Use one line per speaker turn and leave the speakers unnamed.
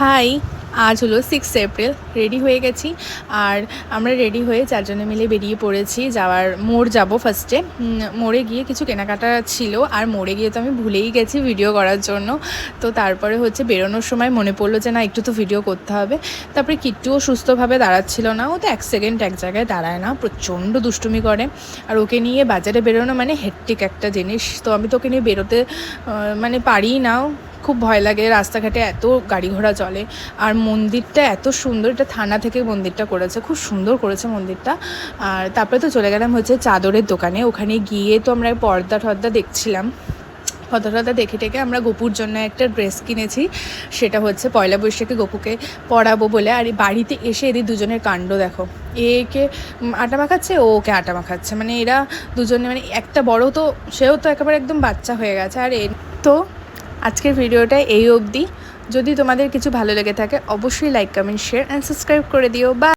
High, আজ হলো 6 April. Ready হয়ে গেছি আর আমরা রেডি হয়ে চারজনে মিলে বেরিয়ে পড়েছি। মোড় যাব ফার্স্টে। মোড়ে গিয়ে কিছু কেনাকাটা ছিল, আর মোড়ে গিয়ে তো আমি ভুলেই গেছি ভিডিও করার জন্য। তো তারপরে হচ্ছে বেরোনোর সময় মনে পড়লো যে না, একটু তো ভিডিও করতে হবে। তারপরে কিট্টুও সুস্থভাবে দাঁড়াচ্ছিল না, ও তো 1 সেকেন্ড এক জায়গায় দাঁড়ায় না, প্রচণ্ড দুষ্টুমি করে। আর ওকে নিয়ে বাজারে বেরোনো মানে হেক্টিক একটা জিনিস। তো আমি তো ওকে নিয়ে বেরোতে মানে পারিই না, খুব ভয় লাগে। রাস্তাঘাটে এত গাড়ি ঘোড়া চলে, আর মন্দিরটা এত সুন্দর, এটা থানা থেকে মন্দিরটা করেছে, খুব সুন্দর করেছে মন্দিরটা। আর তারপরে তো চলে গেলাম হচ্ছে চাদরের দোকানে। ওখানে গিয়ে তো আমরা পর্দা টর্দা দেখছিলাম। পর্দা দেখে টেকে আমরা গপুর জন্য একটা ড্রেস কিনেছি। সেটা হচ্ছে পয়লা বৈশাখে গপুকে পরাবো বলে। আর বাড়িতে এসে এদের দুজনের কাণ্ড দেখো, একে আটা মাখাচ্ছে, ও ওকে আটা মাখাচ্ছে। মানে এরা দুজনে, মানে একটা বড় তো, সেও তো একেবারে একদম বাচ্চা হয়ে গেছে। আর তো আজকের ভিডিওটা এই অবধি। যদি তোমাদের কিছু ভালো লেগে থাকে অবশ্যই like, comment, share and subscribe করে দিও। বা